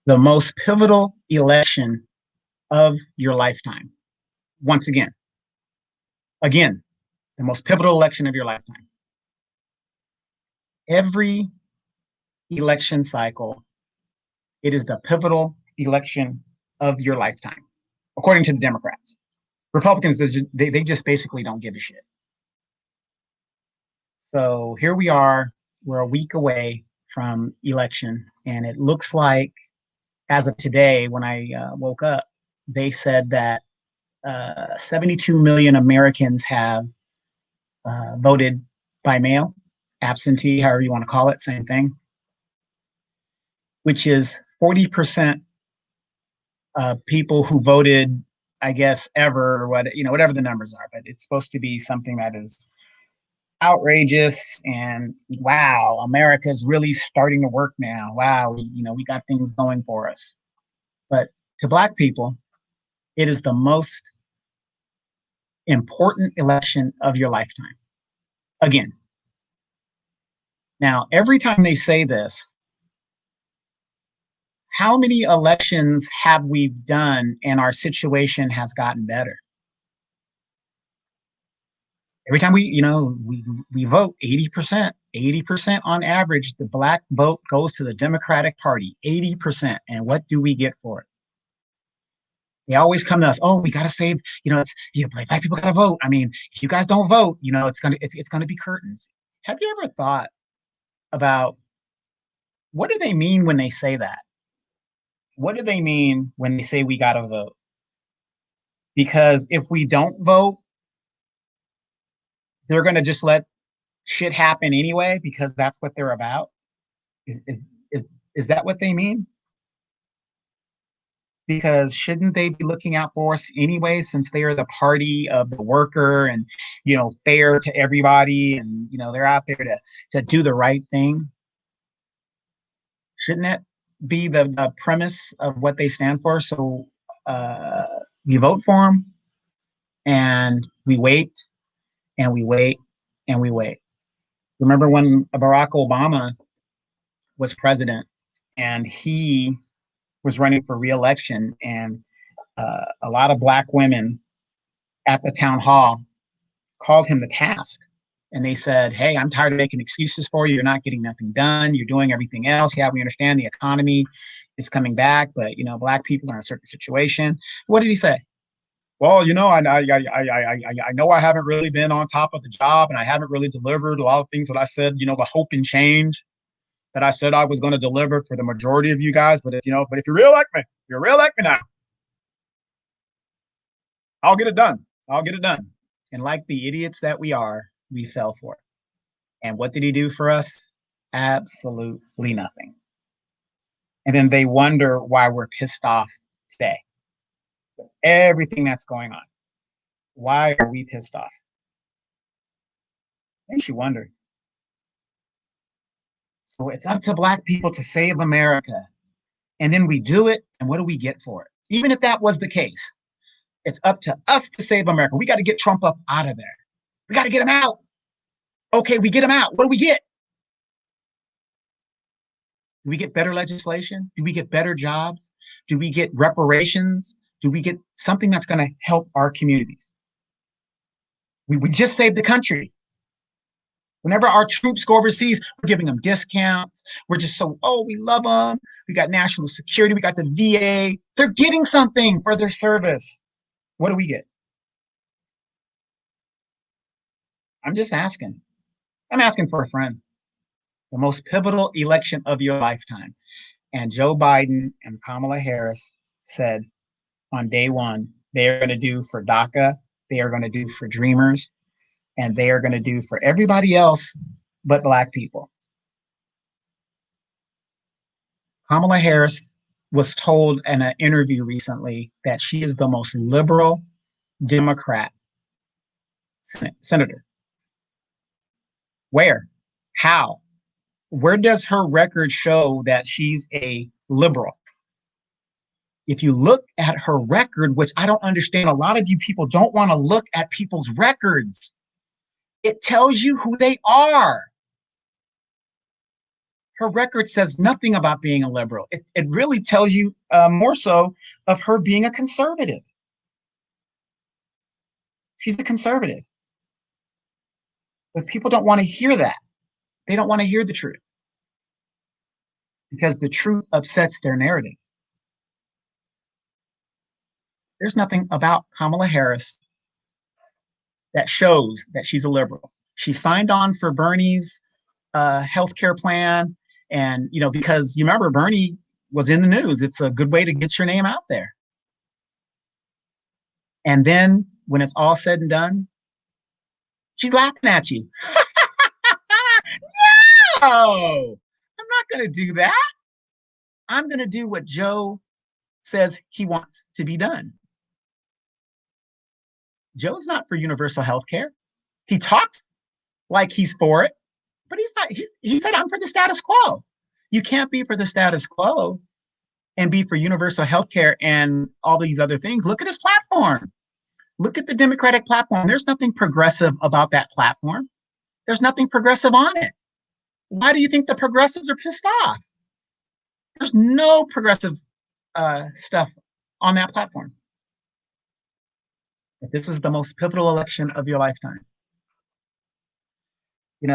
the most pivotal election of your lifetime. Once again, the most pivotal election of your lifetime. Every election cycle, it is the pivotal election of your lifetime, according to the Democrats. Republicans, they just basically don't give a shit. So here we are, we're a week away from election, and it looks like, as of today, when I woke up, they said that 72 million Americans have voted by mail, absentee, however you want to call it, same thing, which is 40% of people who voted, I guess, ever, or whatever the numbers are. But it's supposed to be something that is outrageous, and wow, America's really starting to work now. Wow, we got things going for us. But to Black people, it is the most important election of your lifetime. Again. Now, every time they say this, how many elections have we done and our situation has gotten better? Every time we vote, 80% on average, the Black vote goes to the Democratic Party, 80%. And what do we get for it? They always come to us, oh, we got to save, Black people got to vote. I mean, if you guys don't vote, it's gonna be curtains. Have you ever thought about what do they mean when they say that? What do they mean when they say we got to vote? Because if we don't vote, they're going to just let shit happen anyway, because that's what they're about. Is that what they mean? Because shouldn't they be looking out for us anyway, since they are the party of the worker and, fair to everybody, and, they're out there to do the right thing? Shouldn't that be the premise of what they stand for? So we vote for them, and we wait, and we wait, and we wait. Remember when Barack Obama was president, and he was running for re-election, and a lot of Black women at the town hall called him to task. And they said, hey, I'm tired of making excuses for you. You're not getting nothing done. You're doing everything else. Yeah, we understand the economy is coming back, but, Black people are in a certain situation. What did he say? Well, I know I haven't really been on top of the job, and I haven't really delivered a lot of things that I said, the hope and change that I said I was going to deliver for the majority of you guys. But if you reelect me, now, I'll get it done. And like the idiots that we are, we fell for it. And what did he do for us? Absolutely nothing. And then they wonder why we're pissed off today. Everything that's going on. Why are we pissed off? Makes you wonder. So it's up to Black people to save America. And then we do it, and what do we get for it? Even if that was the case, it's up to us to save America. We got to get Trump up out of there. We got to get him out. Okay, we get him out. What do we get? Do we get better legislation? Do we get better jobs? Do we get reparations? Do we get something that's going to help our communities? We just saved the country. Whenever our troops go overseas, we're giving them discounts. We're just we love them. We got national security. We got the VA. They're getting something for their service. What do we get? I'm just asking. I'm asking for a friend. The most pivotal election of your lifetime. And Joe Biden and Kamala Harris said on day one, they are going to do for DACA, they are going to do for Dreamers, and they are going to do for everybody else but Black people. Kamala Harris was told in an interview recently that she is the most liberal Democrat senator. Where? How? Where does her record show that she's a liberal? If you look at her record, which I don't understand, a lot of you people don't want to look at people's records. It tells you who they are. Her record says nothing about being a liberal. It really tells you more so of her being a conservative. She's a conservative. But people don't want to hear that. They don't want to hear the truth because the truth upsets their narrative. There's nothing about Kamala Harris that shows that she's a liberal. She signed on for Bernie's healthcare plan, and because you remember Bernie was in the news. It's a good way to get your name out there. And then when it's all said and done, she's laughing at you. No, I'm not going to do that. I'm going to do what Joe says he wants to be done. Joe's not for universal health care. He talks like he's for it, but he's not. He said, I'm for the status quo. You can't be for the status quo and be for universal health care and all these other things. Look at his platform. Look at the Democratic platform. There's nothing progressive about that platform. There's nothing progressive on it. Why do you think the progressives are pissed off? There's no progressive stuff on that platform. But this is the most pivotal election of your lifetime. We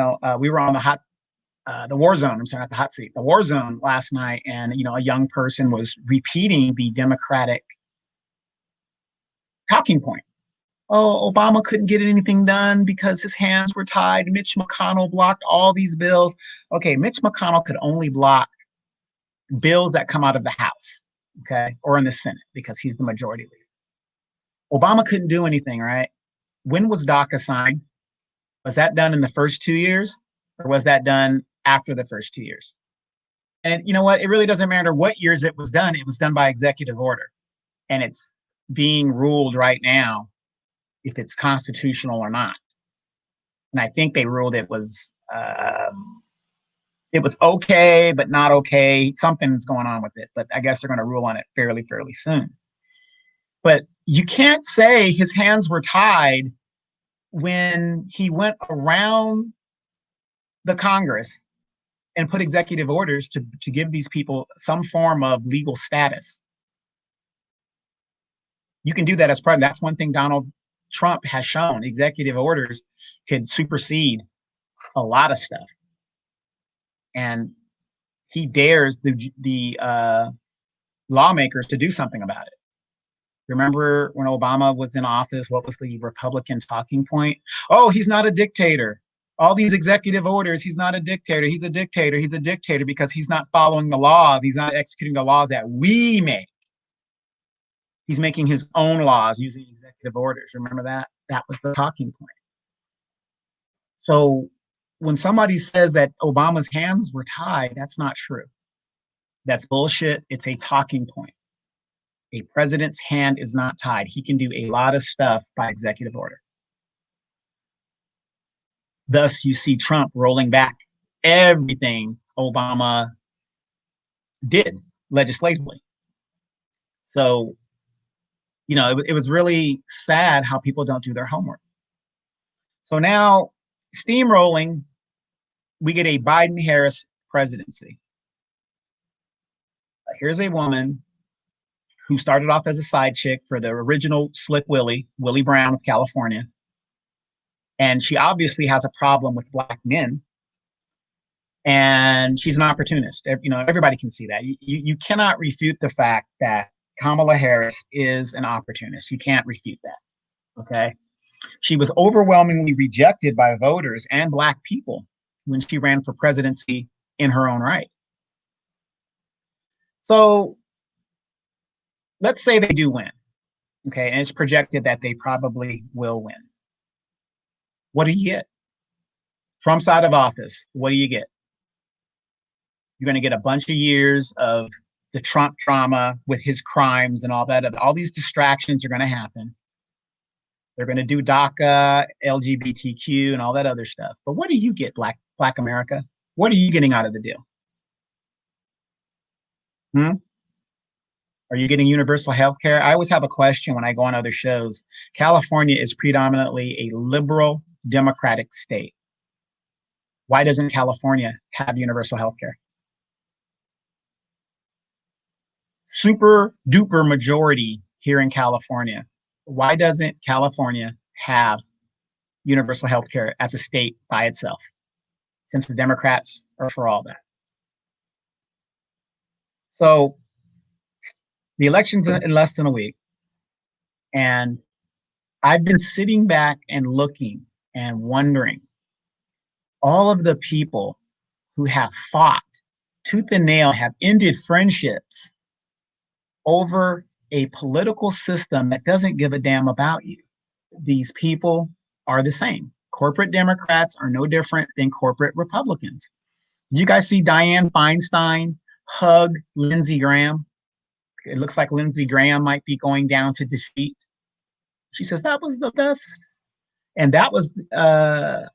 were on the war zone. I'm sorry, not the hot seat, the war zone last night, and a young person was repeating the Democratic talking point. Oh, Obama couldn't get anything done because his hands were tied. Mitch McConnell blocked all these bills. Okay, Mitch McConnell could only block bills that come out of the House, okay, or in the Senate because he's the majority leader. Obama couldn't do anything, right? When was DACA signed? Was that done in the first 2 years, or was that done after the first 2 years? And you know what? It really doesn't matter what years it was done. It was done by executive order, and it's being ruled right now if it's constitutional or not. And I think they ruled it was okay, but not okay. Something's going on with it, but I guess they're going to rule on it fairly soon. But you can't say his hands were tied when he went around the Congress and put executive orders to give these people some form of legal status. You can do that as president. That's one thing Donald Trump has shown. Executive orders can supersede a lot of stuff. And he dares the lawmakers to do something about it. Remember when Obama was in office, what was the Republican talking point? Oh, he's not a dictator. All these executive orders, he's not a dictator. He's a dictator. He's a dictator because he's not following the laws. He's not executing the laws that we make. He's making his own laws using executive orders. Remember that? That was the talking point. So when somebody says that Obama's hands were tied, that's not true. That's bullshit. It's a talking point. A president's hand is not tied. He can do a lot of stuff by executive order. Thus, you see Trump rolling back everything Obama did legislatively. So, it was really sad how people don't do their homework. So now, steamrolling, we get a Biden-Harris presidency. Here's a woman who started off as a side chick for the original Slick Willie Brown of California. And she obviously has a problem with Black men. And she's an opportunist. Everybody can see that. You cannot refute the fact that Kamala Harris is an opportunist. You can't refute that. Okay. She was overwhelmingly rejected by voters and Black people when she ran for presidency in her own right. So let's say they do win. Okay. And it's projected that they probably will win. What do you get? Trump's out of office. What do you get? You're going to get a bunch of years of the Trump drama with his crimes and all that. All these distractions are going to happen. They're going to do DACA, LGBTQ, and all that other stuff. But what do you get, Black America? What are you getting out of the deal? Are you getting universal health care? I always have a question when I go on other shows. California is predominantly a liberal democratic state. Why doesn't California have universal health care? super duper majority here in California. Why doesn't California have universal health care as a state by itself, since the Democrats are for all that? So the election's in less than a week, and I've been sitting back and looking and wondering, all of the people who have fought tooth and nail, have ended friendships over a political system that doesn't give a damn about you. These people are the same. Corporate Democrats are no different than corporate Republicans. Did you guys see Dianne Feinstein hug Lindsey Graham? It looks like Lindsey Graham might be going down to defeat. She says that was the best. And that was an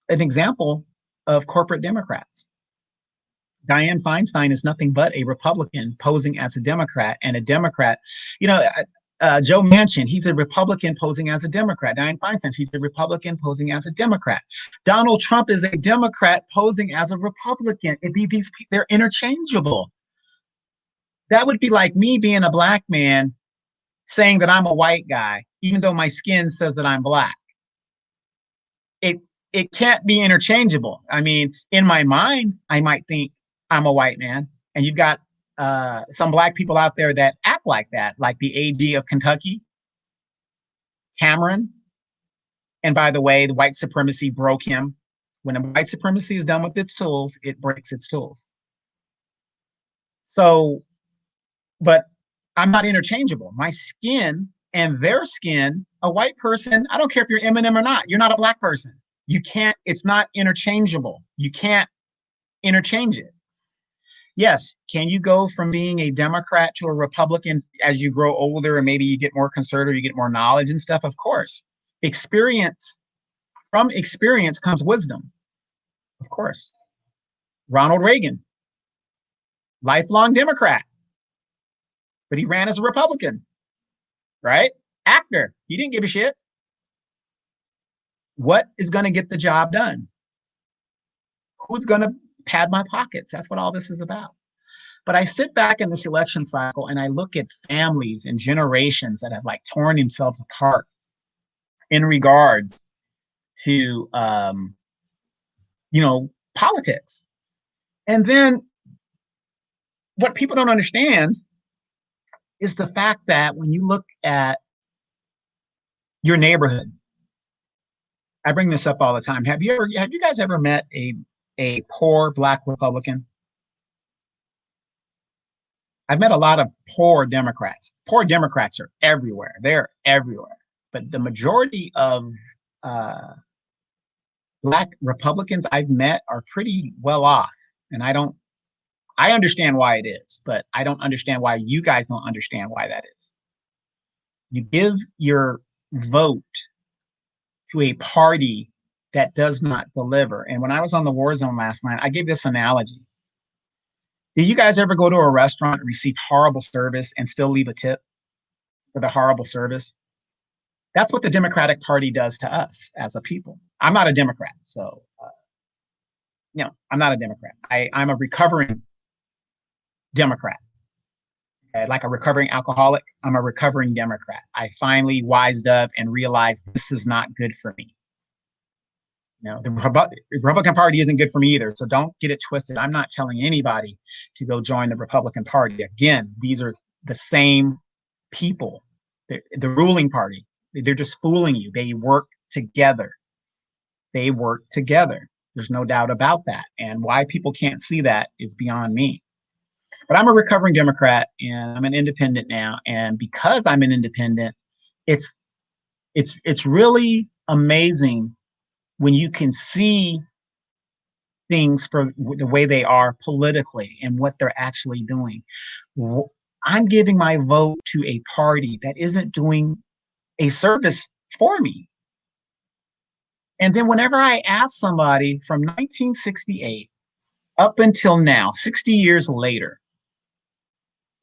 example of corporate Democrats. Dianne Feinstein is nothing but a Republican posing as a Democrat, and a Democrat, you know, Joe Manchin, he's a Republican posing as a Democrat. Dianne Feinstein, she's a Republican posing as a Democrat. Donald Trump is a Democrat posing as a Republican. They're interchangeable. That would be like me being a black man saying that I'm a white guy, even though my skin says that I'm black. It can't be interchangeable. I mean, in my mind, I might think I'm a white man, and you've got some black people out there that act like that, like the AG of Kentucky, Cameron. And by the way, the white supremacy broke him. When white supremacy is done with its tools, it breaks its tools. So, but I'm not interchangeable. My skin and their skin, a white person, I don't care if you're Eminem or not, you're not a black person. You can't, it's not interchangeable. You can't interchange it. Yes, can you go from being a Democrat to a Republican as you grow older and maybe you get more conservative, you get more knowledge and stuff? Of course. From experience comes wisdom. Of course. Ronald Reagan, lifelong Democrat, but he ran as a Republican, right? Actor, he didn't give a shit. What is going to get the job done? Who's going to pad my pockets? That's what all this is about. But I sit back in this election cycle and I look at families and generations that have like torn themselves apart in regards to, politics. And then what people don't understand is the fact that when you look at your neighborhood, I bring this up all the time. Have you guys ever met a poor black Republican? I've met a lot of poor Democrats. Poor Democrats are everywhere. They're everywhere. But the majority of black Republicans I've met are pretty well off. And I understand why it is, but I don't understand why you guys don't understand why that is. You give your vote to a party that does not deliver. And when I was on the war zone last night, I gave this analogy. Did you guys ever go to a restaurant and receive horrible service and still leave a tip for the horrible service? That's what the Democratic Party does to us as a people. I'm not a Democrat, so I'm not a Democrat. I'm a recovering Democrat. Okay? Like a recovering alcoholic, I'm a recovering Democrat. I finally wised up and realized this is not good for me. The Republican Party isn't good for me either. So don't get it twisted. I'm not telling anybody to go join the Republican Party. Again, these are the same people. The ruling party. They're just fooling you. They work together. There's no doubt about that. And why people can't see that is beyond me. But I'm a recovering Democrat and I'm an independent now. And because I'm an independent, it's really amazing when you can see things for the way they are politically and what they're actually doing. I'm giving my vote to a party that isn't doing a service for me. And then whenever I ask somebody from 1968 up until now, 60 years later,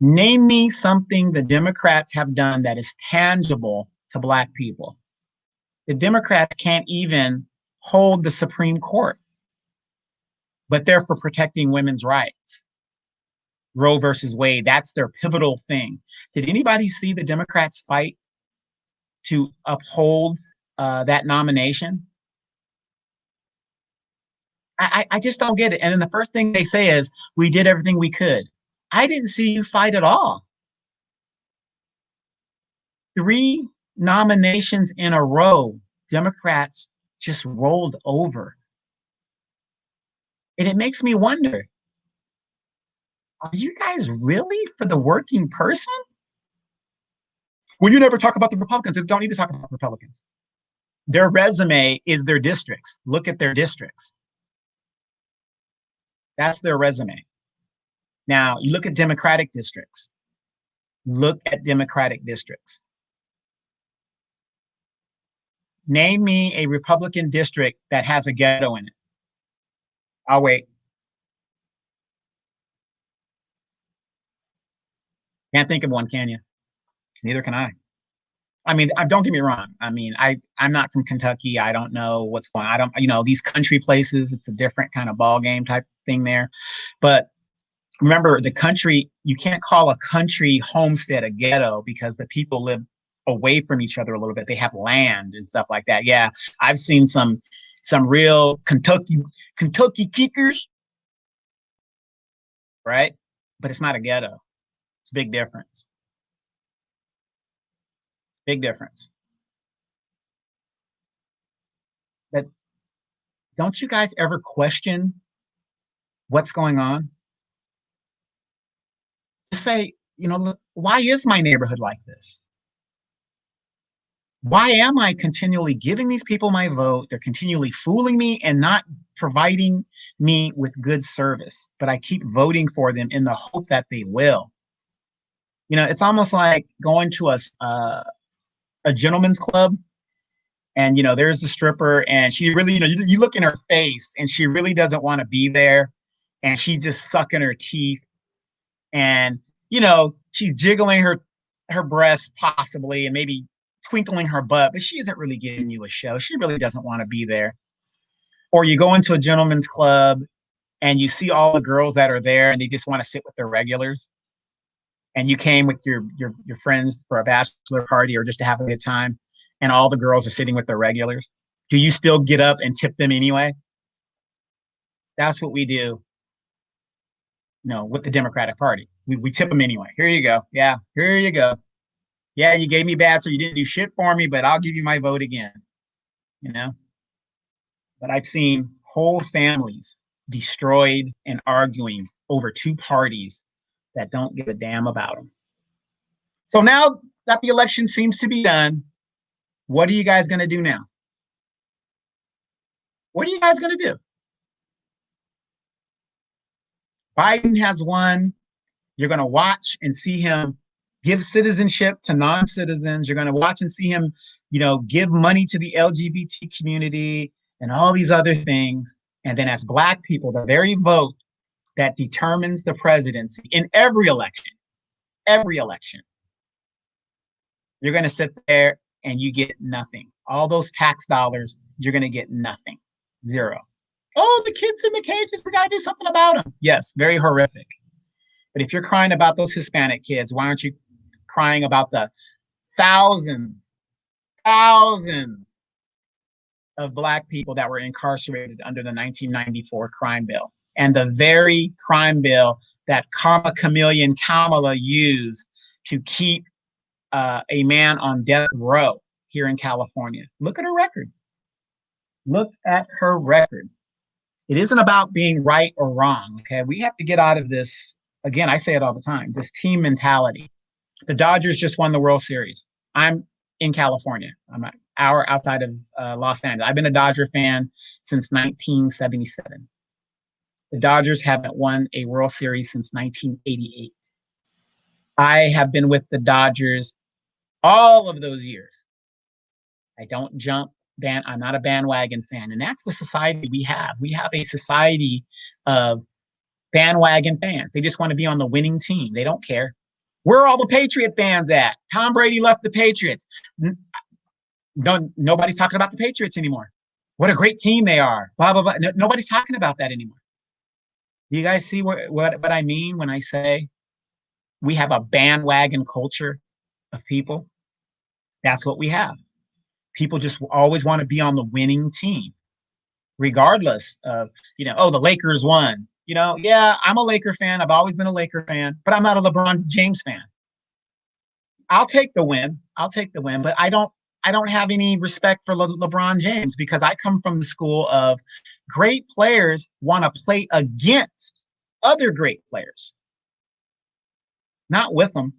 name me something the Democrats have done that is tangible to Black people. The Democrats can't even hold the Supreme Court, but they're for protecting women's rights. Roe versus Wade. That's their pivotal thing. Did anybody see the Democrats fight to uphold that nomination? I just don't get it. And then the first thing they say is, we did everything we could. I didn't see you fight at all. 3 nominations in a row, Democrats just rolled over. And it makes me wonder, are you guys really for the working person? Well, you never talk about the Republicans. You don't need to talk about the Republicans. Their resume is their districts. Look at their districts. That's their resume. Now, you look at Democratic districts. Look at Democratic districts. Name me a Republican district that has a ghetto in it. I'll wait. Can't think of one, can you? Neither can I. I mean, don't get me wrong. I mean, I'm not from Kentucky. I don't know what's going on. I don't, these country places, it's a different kind of ball game type thing there. But remember, the country, you can't call a country homestead a ghetto because the people live away from each other a little bit. They have land and stuff like that. Yeah, I've seen some real Kentucky kickers, right? But it's not a ghetto. It's a big difference. Big difference. But don't you guys ever question what's going on? Just say, look, why is my neighborhood like this? Why am I continually giving these people my vote? They're continually fooling me and not providing me with good service, but I keep voting for them in the hope that they will. It's almost like going to a gentleman's club, and there's the stripper, and she really, you look in her face and she really doesn't want to be there, and she's just sucking her teeth, and she's jiggling her breasts possibly, and maybe twinkling her butt, but she isn't really giving you a show. She really doesn't want to be there. Or you go into a gentleman's club and you see all the girls that are there and they just want to sit with their regulars, and you came with your friends for a bachelor party or just to have a good time, and all the girls are sitting with their regulars. Do you still get up and tip them anyway? That's what we do, with the Democratic Party. We tip them anyway. Here you go. Yeah, here you go. Yeah, you gave me bad, so you didn't do shit for me, but I'll give you my vote again. But I've seen whole families destroyed and arguing over 2 parties that don't give a damn about them. So now that the election seems to be done, what are you guys going to do now? What are you guys going to do? Biden has won. You're going to watch and see him give citizenship to non-citizens. You're going to watch and see him, give money to the LGBT community and all these other things. And then as Black people, the very vote that determines the presidency in every election, you're going to sit there and you get nothing. All those tax dollars, you're going to get nothing. Zero. Oh, the kids in the cages, we got to do something about them. Yes, very horrific. But if you're crying about those Hispanic kids, why aren't you crying about the thousands of Black people that were incarcerated under the 1994 crime bill, and the very crime bill that Karma Chameleon Kamala used to keep a man on death row here in California? Look at her record. Look at her record. It isn't about being right or wrong, okay? We have to get out of this, again, I say it all the time, this team mentality. The Dodgers just won the World Series. I'm in California. I'm an hour outside of Los Angeles. I've been a Dodger fan since 1977. The Dodgers haven't won a World Series since 1988. I have been with the Dodgers all of those years. I don't jump. I'm not a bandwagon fan. And that's the society we have. We have a society of bandwagon fans. They just want to be on the winning team. They don't care. Where are all the Patriot fans at? Tom Brady left the Patriots. Nobody's talking about the Patriots anymore. What a great team they are. Blah, blah, blah. Nobody's talking about that anymore. Do you guys see what I mean when I say we have a bandwagon culture of people? That's what we have. People just always want to be on the winning team, regardless of, oh, the Lakers won. Yeah, I'm a Laker fan. I've always been a Laker fan, but I'm not a LeBron James fan. I'll take the win. I'll take the win, but I don't have any respect for LeBron James because I come from the school of great players want to play against other great players, not with them.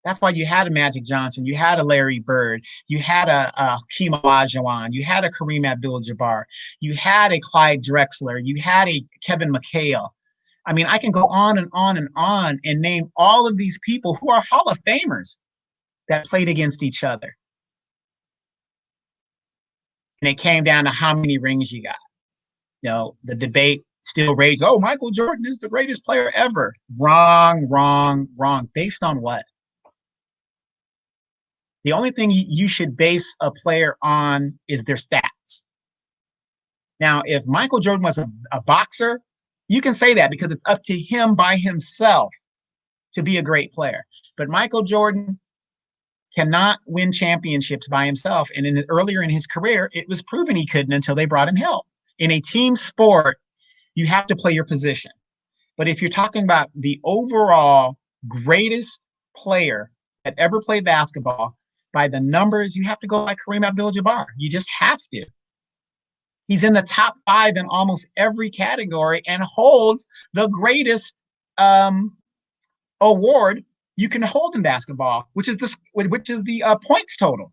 That's why you had a Magic Johnson, you had a Larry Bird, you had a Hakeem Olajuwon, you had a Kareem Abdul-Jabbar, you had a Clyde Drexler, you had a Kevin McHale. I mean, I can go on and on and on and name all of these people who are Hall of Famers that played against each other. And it came down to how many rings you got. The debate still rages. Oh, Michael Jordan is the greatest player ever. Wrong, wrong, wrong. Based on what? The only thing you should base a player on is their stats. Now, if Michael Jordan was a boxer, you can say that because it's up to him by himself to be a great player. But Michael Jordan cannot win championships by himself. And earlier in his career, it was proven he couldn't until they brought him help. In a team sport, you have to play your position. But if you're talking about the overall greatest player that ever played basketball, by the numbers, you have to go by Kareem Abdul-Jabbar. You just have to. He's in the top 5 in almost every category and holds the greatest award you can hold in basketball, which is the points total.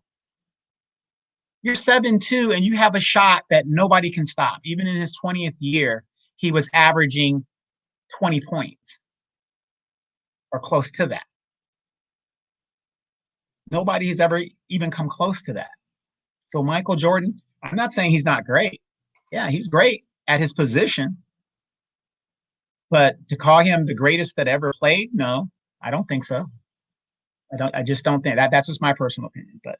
You're 7'2", and you have a shot that nobody can stop. Even in his 20th year, he was averaging 20 points or close to that. Nobody has ever even come close to that. So Michael Jordan, I'm not saying he's not great. Yeah, he's great at his position. But to call him the greatest that ever played, no, I don't think so. I just don't think that's just my personal opinion. But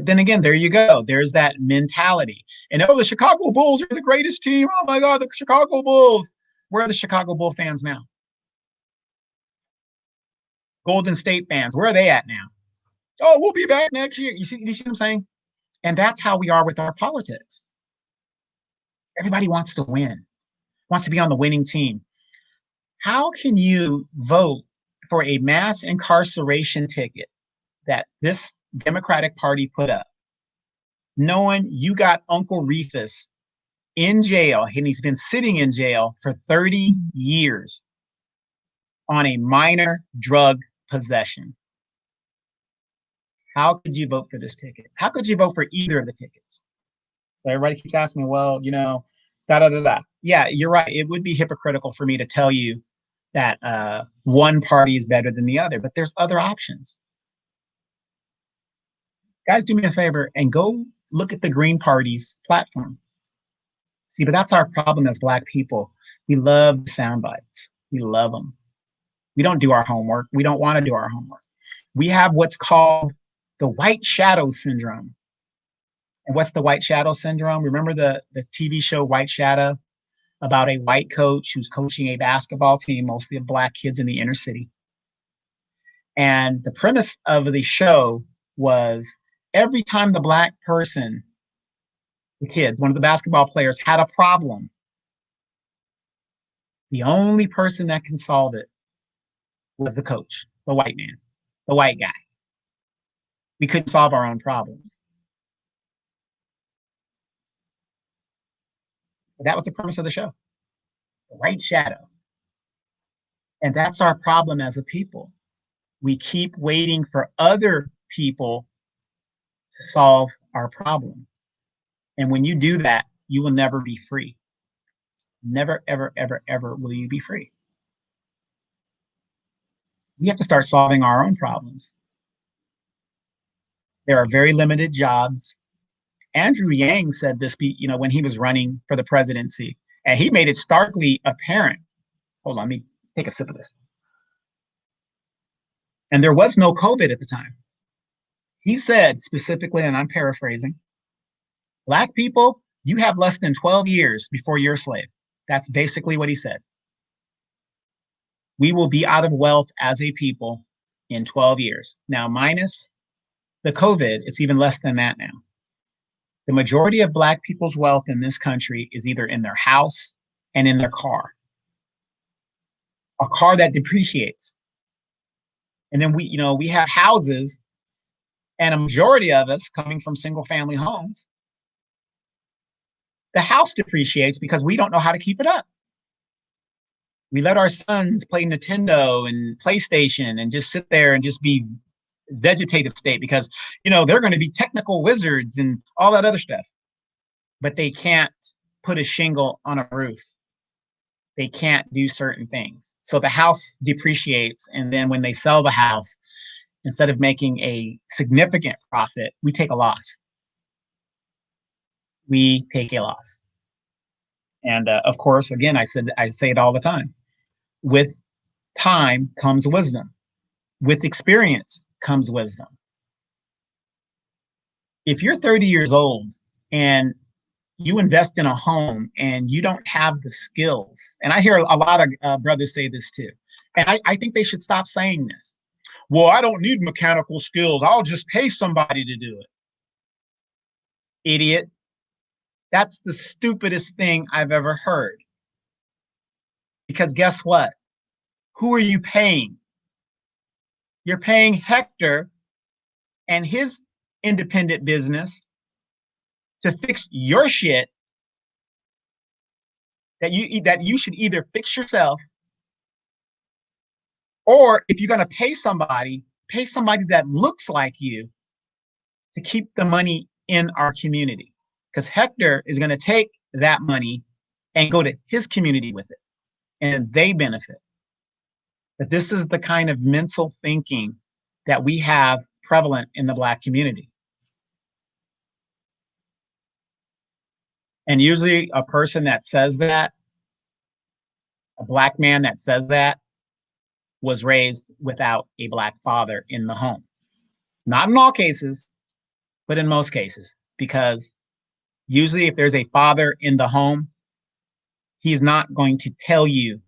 then again, there you go. There's that mentality. And the Chicago Bulls are the greatest team. Oh my God, the Chicago Bulls. Where are the Chicago Bull fans now? Golden State fans, where are they at now? Oh, we'll be back next year. You see what I'm saying? And that's how we are with our politics. Everybody wants to win, wants to be on the winning team. How can you vote for a mass incarceration ticket that this Democratic Party put up, knowing you got Uncle Reefus in jail, and he's been sitting in jail for 30 years on a minor drug possession? How could you vote for this ticket? How could you vote for either of the tickets? So everybody keeps asking me, well, da da da da. Yeah, you're right. It would be hypocritical for me to tell you that one party is better than the other, but there's other options. Guys, do me a favor and go look at the Green Party's platform. See, but that's our problem as Black people. We love sound bites. We love them. We don't do our homework. We don't want to do our homework. We have what's called the white shadow syndrome. And what's the white shadow syndrome? Remember the TV show White Shadow, about a white coach who's coaching a basketball team, mostly of Black kids in the inner city. And the premise of the show was every time the Black person, the kids, one of the basketball players, had a problem, the only person that can solve it was the coach, the white man, the white guy. We couldn't solve our own problems. That was the premise of the show, the white shadow. And that's our problem as a people. We keep waiting for other people to solve our problem. And when you do that, you will never be free. Never, ever, ever, ever will you be free. We have to start solving our own problems. There are very limited jobs. Andrew Yang said this, when he was running for the presidency, and he made it starkly apparent. Hold on, let me take a sip of this. And there was no COVID at the time. He said specifically, and I'm paraphrasing, Black people, you have less than 12 years before you're a slave. That's basically what he said. We will be out of wealth as a people in 12 years. Now, minus the COVID, it's even less than that now. The majority of Black people's wealth in this country is either in their house and in their car, a car that depreciates. And then we have houses, and a majority of us coming from single family homes, the house depreciates because we don't know how to keep it up. We let our sons play Nintendo and PlayStation and just sit there and just be vegetative state because, they're going to be technical wizards and all that other stuff. But they can't put a shingle on a roof. They can't do certain things. So the house depreciates. And then when they sell the house, instead of making a significant profit, we take a loss. We take a loss. And of course, again, I say it all the time. With time comes wisdom. With experience comes wisdom. If you're 30 years old and you invest in a home and you don't have the skills, and I hear a lot of brothers say this too, and I think they should stop saying this. Well, I don't need mechanical skills. I'll just pay somebody to do it. Idiot. That's the stupidest thing I've ever heard. Because guess what? Who are you paying? You're paying Hector and his independent business to fix your shit that you should either fix yourself, or if you're going to pay somebody that looks like you to keep the money in our community. Because Hector is going to take that money and go to his community with it, and they benefit. But this is the kind of mental thinking that we have prevalent in the Black community. And usually a person that says that, a Black man that says that, was raised without a Black father in the home. Not in all cases, but in most cases. Because usually if there's a father in the home, he's not going to tell you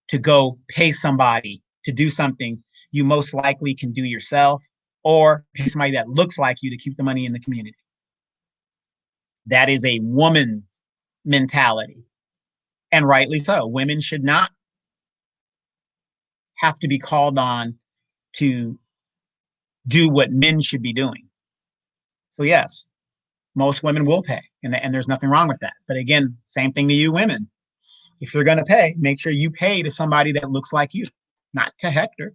to go pay somebody to do something you most likely can do yourself, or pay somebody that looks like you to keep the money in the community. That is a woman's mentality. And rightly so. Women should not have to be called on to do what men should be doing. So yes, most women will pay, and there's nothing wrong with that. But again, same thing to you women. If you're going to pay, make sure you pay to somebody that looks like you, not to Hector.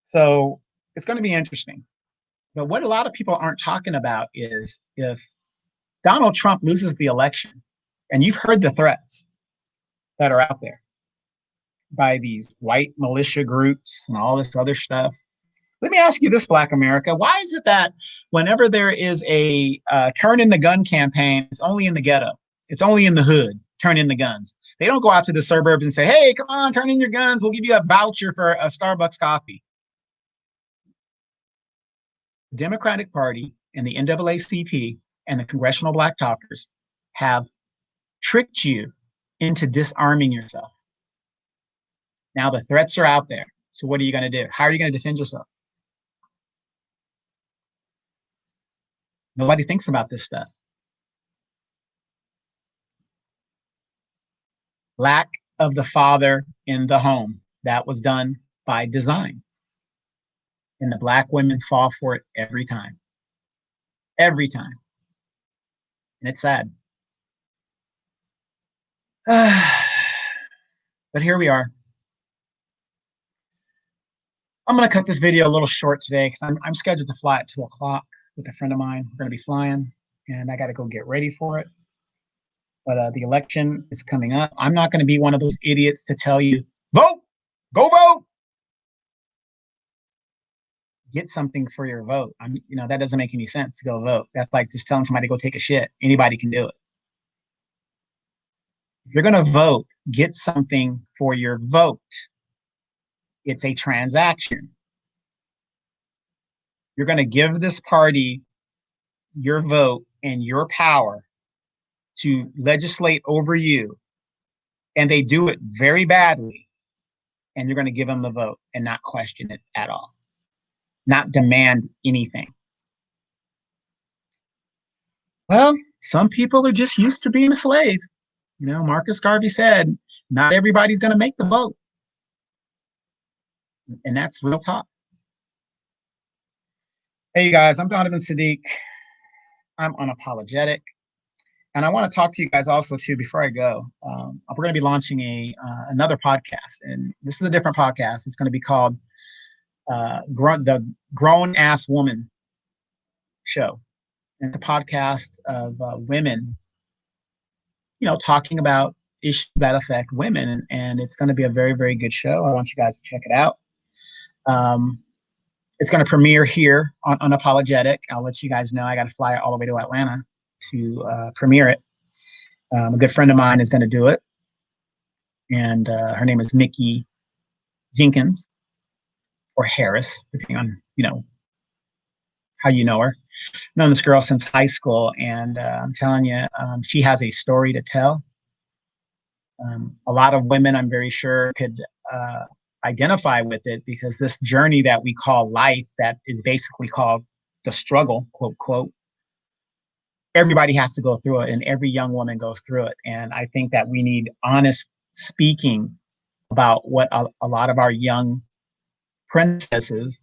So it's going to be interesting. But what a lot of people aren't talking about is if Donald Trump loses the election, and you've heard the threats that are out there by these white militia groups and all this other stuff. Let me ask you this, Black America. Why is it that whenever there is a turn in the gun campaign, it's only in the ghetto? It's only in the hood, turn in the guns. They don't go out to the suburbs and say, hey, come on, turn in your guns. We'll give you a voucher for a Starbucks coffee. The Democratic Party and the NAACP and the Congressional Black Talkers have tricked you into disarming yourself. Now the threats are out there. So what are you going to do? How are you going to defend yourself? Nobody thinks about this stuff. Lack of the father in the home. That was done by design. And the Black women fall for it every time. Every time. And it's sad. But here we are. I'm going to cut this video a little short today because I'm scheduled to fly at 2 o'clock with a friend of mine. We're going to be flying, and I got to go get ready for it. But the election is coming up. I'm not going to be one of those idiots to tell you, vote, go vote. Get something for your vote. That doesn't make any sense to go vote. That's like just telling somebody to go take a shit. Anybody can do it. If you're going to vote, get something for your vote. It's a transaction. You're going to give this party your vote and your power to legislate over you, and they do it very badly, and you're going to give them the vote and not question it at all, not demand anything. Well, some people are just used to being a slave. You know, Marcus Garvey said, not everybody's going to make the vote. And that's real talk. Hey, you guys, I'm Donovan Sadiq. I'm unapologetic. And I want to talk to you guys also, too, before I go. We're going to be launching another podcast. And this is a different podcast. It's going to be called the Grown Ass Woman Show. And it's a podcast of women, you know, talking about issues that affect women. And it's going to be a very, very good show. I want you guys to check it out. It's going to premiere here on Unapologetic. I'll let you guys know. I got to fly all the way to Atlanta to premiere it. A good friend of mine is going to do it. And her name is Mickey Jenkins or Harris, depending on, you know, how you know her. Known this girl since high school. And I'm telling you, she has a story to tell. A lot of women, I'm very sure, could identify with it, because this journey that we call life, that is basically called the struggle, quote, quote, everybody has to go through it, and every young woman goes through it. And I think that we need honest speaking about what a lot of our young princesses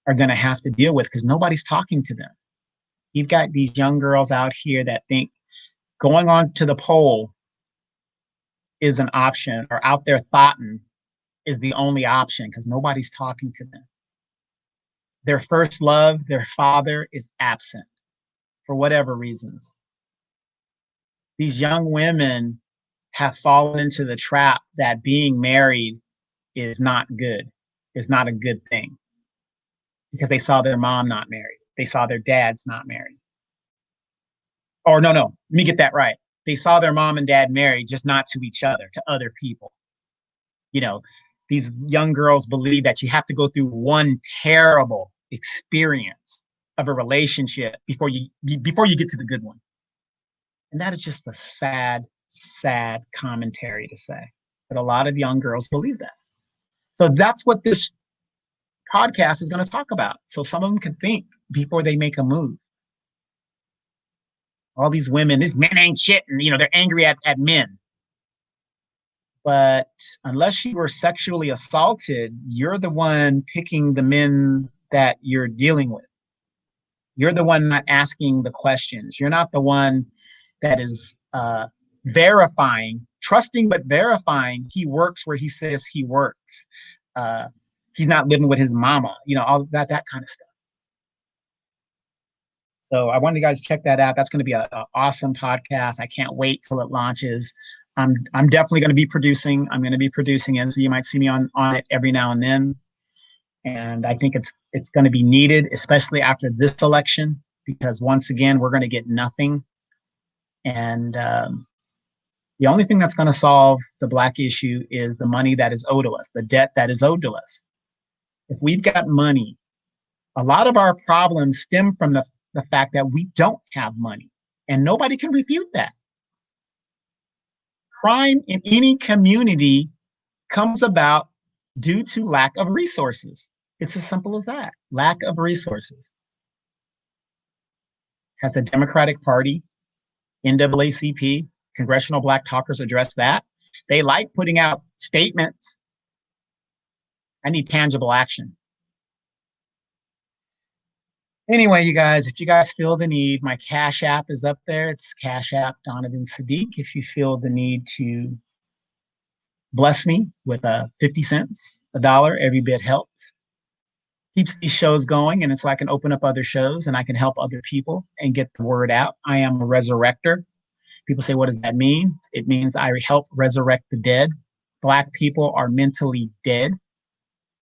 are going to have to deal with, because nobody's talking to them. You've got these young girls out here that think going on to the pole is an option, or out there thoughting is the only option, because nobody's talking to them. Their first love, their father, is absent for whatever reasons. These young women have fallen into the trap that being married is not good, is not a good thing, because they saw their mom not married. They saw their dads not married. Or no, let me get that right. They saw their mom and dad married, just not to each other, to other people. You know, these young girls believe that you have to go through one terrible experience of a relationship before you get to the good one. And that is just a sad, sad commentary to say. But a lot of young girls believe that. So that's what this podcast is going to talk about. So some of them can think before they make a move. All these women, these men ain't shit, and you know, they're angry at men. But unless you were sexually assaulted, you're the one picking the men that you're dealing with. You're the one not asking the questions. You're not the one that is verifying, trusting but verifying he works where he says he works. He's not living with his mama, you know, all that kind of stuff. So I wanted you guys to check that out. That's going to be an awesome podcast. I can't wait till it launches. I'm definitely going to be producing. I'm going to be producing it, so you might see me on it every now and then. And I think it's going to be needed, especially after this election, because once again, we're going to get nothing. And the only thing that's going to solve the Black issue is the money that is owed to us, the debt that is owed to us. If we've got money, a lot of our problems stem from the fact that we don't have money, and nobody can refute that. Crime in any community comes about due to lack of resources. It's as simple as that. Lack of resources. Has the Democratic Party, NAACP, Congressional Black Talkers addressed that? They like putting out statements. I need tangible action. Anyway, you guys, if you guys feel the need, my Cash App is up there. It's Cash App Donovan Sadiq. If you feel the need to bless me with 50 cents, $1, every bit helps. Keeps these shows going, and it's so I can open up other shows and I can help other people and get the word out. I am a resurrector. People say, what does that mean? It means I help resurrect the dead. Black people are mentally dead.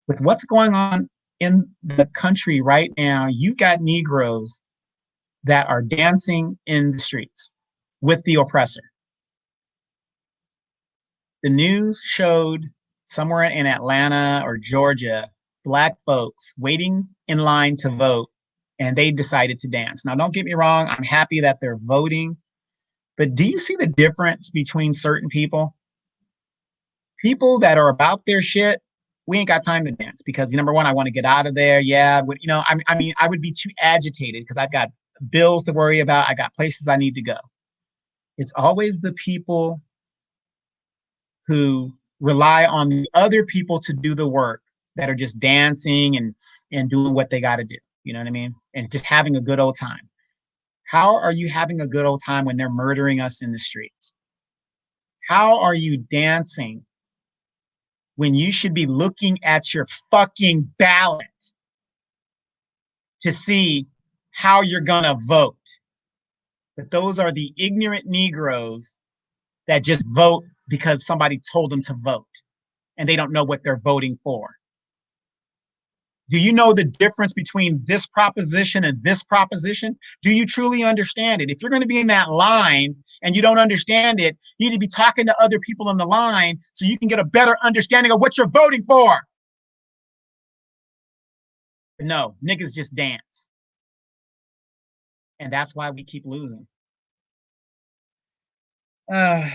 With what's going on in the country right now, you got Negroes that are dancing in the streets with the oppressor. The news showed somewhere in Atlanta or Georgia, Black folks waiting in line to vote, and they decided to dance. Now, don't get me wrong. I'm happy that they're voting. But do you see the difference between certain people? People that are about their shit, we ain't got time to dance because number one, I want to get out of there. Yeah, but I mean, I would be too agitated because I've got bills to worry about. I got places I need to go. It's always the people who rely on the other people to do the work that are just dancing and doing what they got to do. You know what I mean? And just having a good old time. How are you having a good old time when they're murdering us in the streets? How are you dancing when you should be looking at your fucking ballot to see how you're gonna vote? But those are the ignorant Negroes that just vote because somebody told them to vote and they don't know what they're voting for. Do you know the difference between this proposition and this proposition? Do you truly understand it? If you're going to be in that line and you don't understand it, you need to be talking to other people in the line so you can get a better understanding of what you're voting for. But no, niggas just dance. And that's why we keep losing. Uh,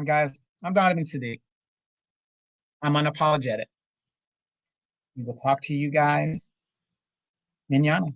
guys, I'm Donovan Sadiq. I'm unapologetic. We will talk to you guys manana.